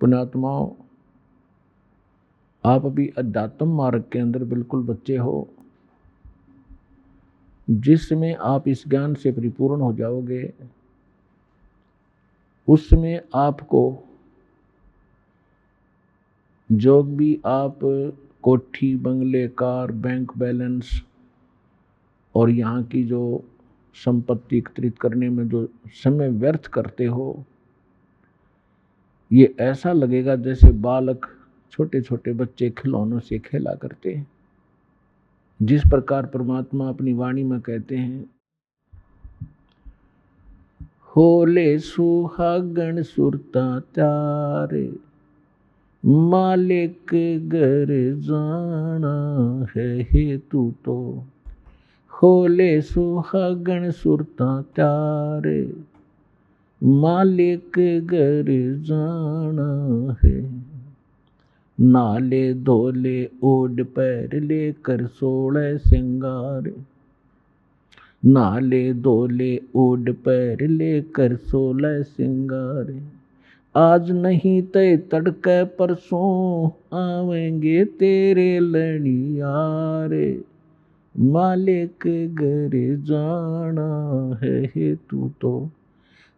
पुण्यात्माओं, आप अभी अध्यात्म मार्ग के अंदर बिल्कुल बच्चे हो। जिस समय आप इस ज्ञान से परिपूर्ण हो जाओगे, उस समय आपको जो भी आप कोठी, बंगले, कार, बैंक बैलेंस और यहाँ की जो संपत्ति एकत्रित करने में जो समय व्यर्थ करते हो, ये ऐसा लगेगा जैसे बालक, छोटे छोटे बच्चे खिलौनों से खेला करते हैं। जिस प्रकार परमात्मा अपनी वाणी में कहते हैं, होले सुहागण सुरता त्यारे, मालिक घर जाना है हेतु तो। होले सुहागण सुरता त्यारे, मालिक घर जाना है। नाले धोले ओढ़ पैर लेकर 16 सिंगार, नाले धोले ओढ़ पैर लेकर 16 सिंगार। आज नहीं तय तड़के परसों आवेंगे तेरे लड़ियारे, मालिक घर जाना है हेतु तो।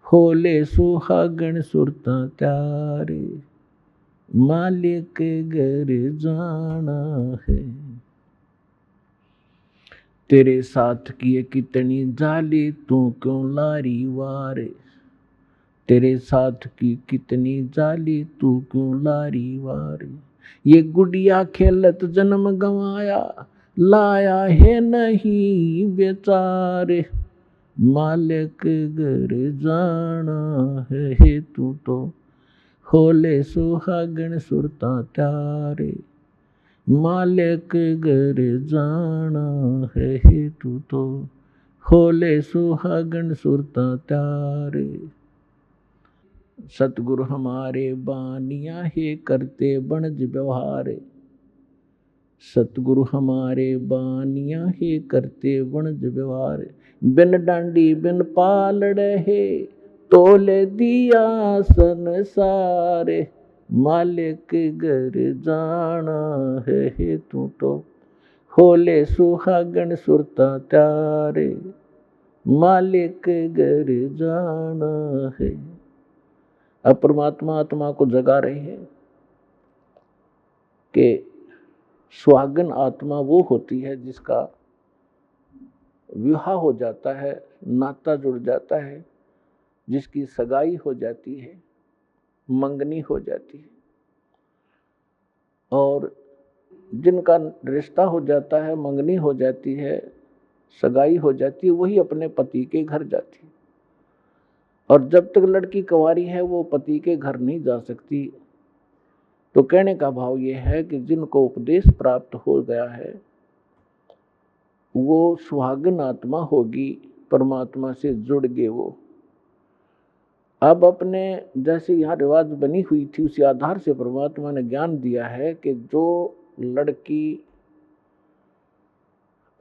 होले सुहागण सुरता त्यारे, मालिक घर जाना है। तेरे साथ किए कितनी जाली, तू क्यों लारी वारे। तेरे साथ की कितनी जाली, तू क्यों लारी वारे। ये गुड़िया खेलत जन्म गंवाया, लाया है नहीं बेचारे, मालिक घर जाना है हेतु तो। होले सुहागण सुरता त्यारे, मालिक घर जाना है हेतु तो। होले सुहागण सुरता त्यारे। सतगुरु हमारे बानिया हे करते बनज व्यवहार, सतगुरु हमारे बानिया हे करते बनज व्यवहार। बिन डांडी बिन पालड़े हे, तोले दिया संसारे, मालिक घर जाना है हेतु तो। होले सुहागण सुरता त्यारे, मालिक घर जाना है। अब परमात्मा आत्मा को जगा रहे हैं कि सुहागन आत्मा वो होती है जिसका विवाह हो जाता है, नाता जुड़ जाता है, जिसकी सगाई हो जाती है, मंगनी हो जाती है, और जिनका रिश्ता हो जाता है, मंगनी हो जाती है, सगाई हो जाती है, वही अपने पति के घर जाती है। और जब तक लड़की कुंवारी है वो पति के घर नहीं जा सकती। तो कहने का भाव ये है कि जिनको उपदेश प्राप्त हो गया है वो सुहागन आत्मा होगी, परमात्मा से जुड़ गए वो। अब अपने जैसे यहाँ रिवाज बनी हुई थी उसी आधार से परमात्मा ने ज्ञान दिया है कि जो लड़की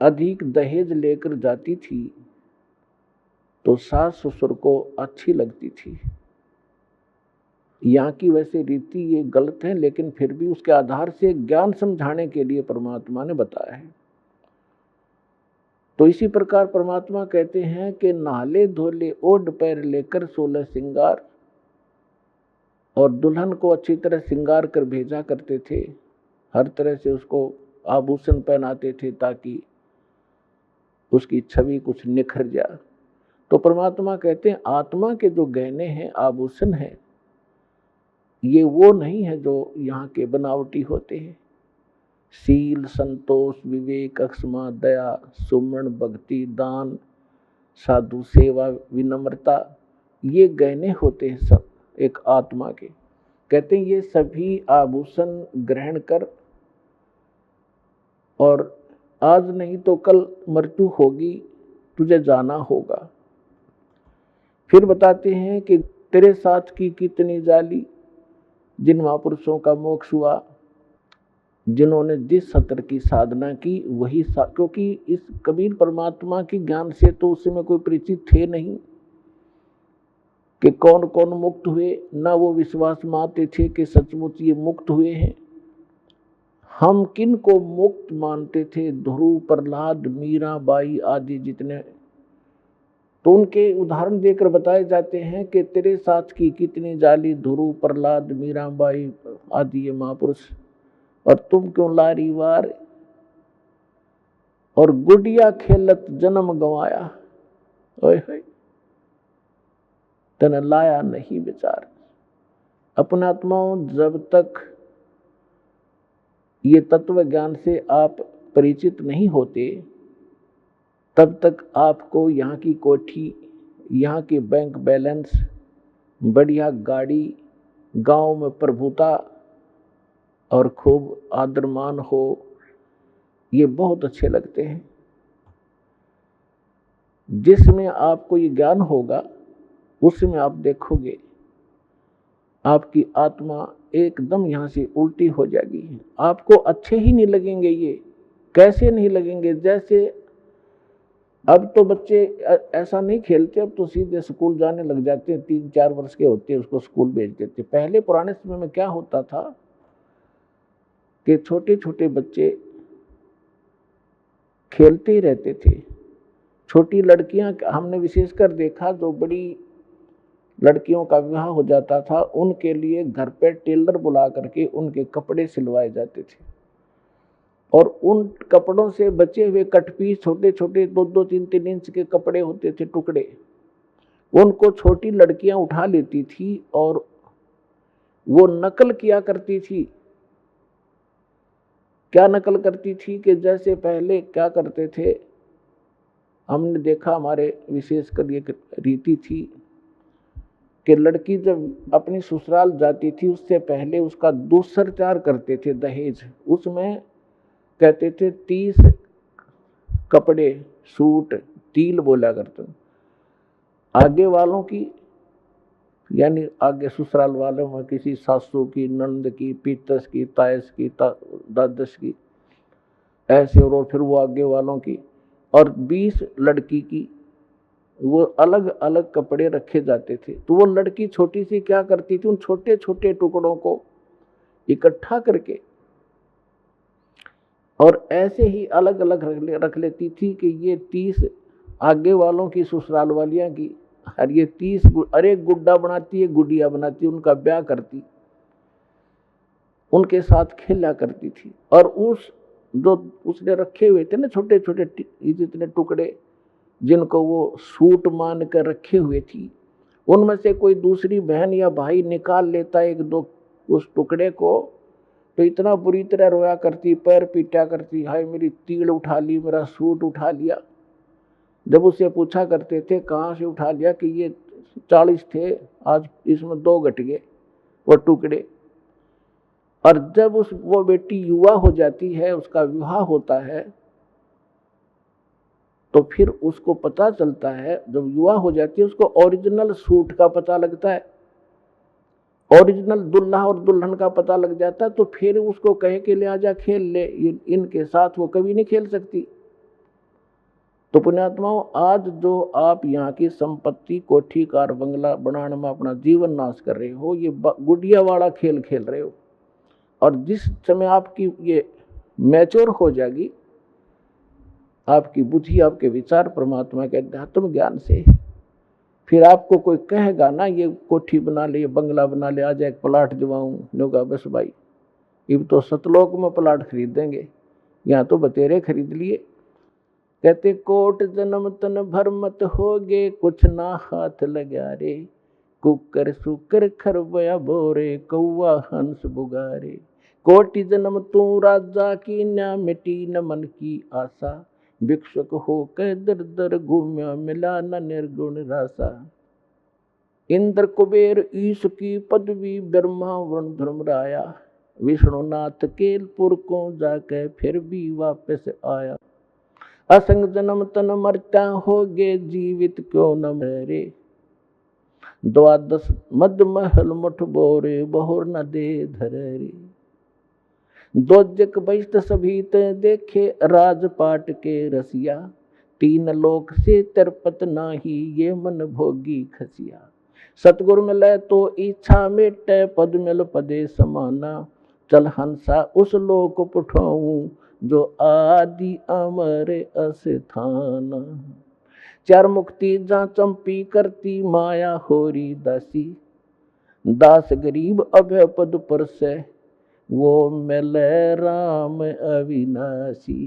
अधिक दहेज लेकर जाती थी तो सास ससुर को अच्छी लगती थी। यहाँ की वैसे रीति ये गलत है, लेकिन फिर भी उसके आधार से ज्ञान समझाने के लिए परमात्मा ने बताया है। तो इसी प्रकार परमात्मा कहते हैं कि नाले धोले ओढ़ पैर लेकर 16 सिंगार, और दुल्हन को अच्छी तरह सिंगार कर भेजा करते थे, हर तरह से उसको आभूषण पहनाते थे ताकि उसकी छवि कुछ निखर जाए। तो परमात्मा कहते हैं आत्मा के जो गहने हैं, आभूषण हैं, ये वो नहीं है जो यहाँ के बनावटी होते हैं। शील, संतोष, विवेक, अक्षमा, दया, सुमरण, भक्ति, दान, साधु सेवा, विनम्रता, ये गहने होते हैं सब एक आत्मा के। कहते हैं ये सभी आभूषण ग्रहण कर, और आज नहीं तो कल मृत्यु होगी, तुझे जाना होगा। फिर बताते हैं कि तेरे साथ की कितनी जाली, जिन महापुरुषों का मोक्ष हुआ, जिन्होंने जिस सत्र की साधना की वही क्योंकि इस कबीर परमात्मा की ज्ञान से तो उस समय कोई परिचित थे नहीं, कि कौन कौन मुक्त हुए, ना वो विश्वास मानते थे कि सचमुच ये मुक्त हुए हैं। हम किन को मुक्त मानते थे, ध्रुव, प्रहलाद, मीराबाई आदि जितने, तो उनके उदाहरण देकर बताए जाते हैं कि तेरे साथ की कितनी जाली, ध्रुव, प्रहलाद, मीराबाई आदि ये महापुरुष, और तुम क्यों लारी वार और गुडिया खेलत जन्म गंवाया। ओए होए, तन लाया नहीं विचार। अपना आत्माओं, जब तक ये तत्व ज्ञान से आप परिचित नहीं होते, तब तक आपको यहाँ की कोठी, यहाँ के बैंक बैलेंस, बढ़िया गाड़ी, गांव में प्रभुता और खूब आदरमान हो, ये बहुत अच्छे लगते हैं। जिसमें आपको ये ज्ञान होगा उसमें आप देखोगे आपकी आत्मा एकदम यहाँ से उल्टी हो जाएगी। आपको अच्छे ही नहीं लगेंगे। ये कैसे नहीं लगेंगे? जैसे अब तो बच्चे ऐसा नहीं खेलते, अब तो सीधे स्कूल जाने लग जाते हैं, 3-4 वर्ष के होते हैं उसको स्कूल भेज देते। पहले पुराने समय में क्या होता था कि छोटे छोटे बच्चे खेलते ही रहते थे। छोटी लड़कियां, हमने विशेषकर देखा, जो बड़ी लड़कियों का विवाह हो जाता था उनके लिए घर पे टेलर बुला करके उनके कपड़े सिलवाए जाते थे, और उन कपड़ों से बचे हुए कटपीस, छोटे छोटे 2-2, 3-3 इंच के कपड़े होते थे, टुकड़े, उनको छोटी लड़कियां उठा लेती थी और वो नकल किया करती थी। क्या नकल करती थी कि जैसे पहले क्या करते थे, हमने देखा, हमारे विशेषकर ये रीति थी कि लड़की जब अपनी ससुराल जाती थी उससे पहले उसका दुस्सरचार करते थे, दहेज। उसमें कहते थे 30 कपड़े, सूट, तिल बोला करते, आगे वालों की, यानी आगे ससुराल वालों में किसी सासू की, नंद की, पीतस की, तायस की, दादस की, ऐसे, और फिर वो आगे वालों की, और 20 लड़की की, वो अलग अलग कपड़े रखे जाते थे। तो वो लड़की छोटी सी क्या करती थी, उन छोटे छोटे टुकड़ों को इकट्ठा करके और ऐसे ही अलग अलग रख लेती थी कि ये 30 आगे वालों की, ससुराल वालियां की, और ये 30 अरे गुड्डा बनाती है, गुडिया बनाती, उनका ब्याह करती, उनके साथ खेला करती थी। और उस जो उसने रखे हुए थे ना छोटे छोटे जितने टुकड़े, जिनको वो सूट मान कर रखे हुए थी, उनमें से कोई दूसरी बहन या भाई निकाल लेता 1-2 उस टुकड़े को, तो इतना बुरी तरह रोया करती, पैर पीटा करती, हाय मेरी तीड़ उठा ली, मेरा सूट उठा लिया। जब उससे पूछा करते थे कहाँ से उठा लिया, कि ये 40 थे, आज इसमें 2 घट गए वो टुकड़े। और जब वो बेटी युवा हो जाती है, उसका विवाह होता है, तो फिर उसको पता चलता है, जब युवा हो जाती है उसको ओरिजिनल सूट का पता लगता है, ओरिजिनल दुल्हा और दुल्हन का पता लग जाता है। तो फिर उसको कहे कि ले आजा खेल ले, इनके साथ वो कभी नहीं खेल सकती। तो पुण्यात्माओं, आज जो आप यहाँ की संपत्ति, कोठी, कार, बंगला बनाने में अपना जीवन नाश कर रहे हो, ये गुडिया वाला खेल खेल रहे हो। और जिस समय आपकी ये मैच्योर हो जाएगी, आपकी बुद्धि, आपके विचार परमात्मा के अध्यात्म ज्ञान से, फिर आपको कोई कहेगा ना ये कोठी बना ले, ये बंगला बना ले, आज एक प्लाट दिवाऊं, होगा बस भाई, ये तो सतलोक में प्लाट खरीदेंगे, यहाँ तो बतेरे खरीद लिए। कहते कोट जन्म तन भर मत होगे, कुछ ना हाथ लगा रे, कुकर सुकर खरबया बोरे, कौआ हंस बुगारे। कोटि जन्म तू राजा की, न मिटी न मन की आशा, भिक्षुक होकर दर दर घूम्या, मिला न निर्गुण रासा। इंद्र कुबेर ईश की पदवी, ब्रह्मा वरुण धर्मराया, विष्णुनाथ केलपुर को जाके फिर भी वापस आया। असंग जन्म तन मरता होगे, जीवित क्यों न मरे, 12 मद महल मुठ बोरे, बहुर न दे धरे। दोजक बैष्ट सभी ते देखे, राजपाट के रसिया, 3 लोक से तरपत नाही, ये मन भोगी खसिया। सतगुरु मिले तो इच्छा मिटे, पद मिल पदे समाना। चल हंसा उस लोक पुठाऊं, जो आदि अमर अस्थाना। चार मुक्ति जा चंपी करती, माया होरी दासी। दास गरीब अभय पद पर से, वो मिले राम अविनाशी।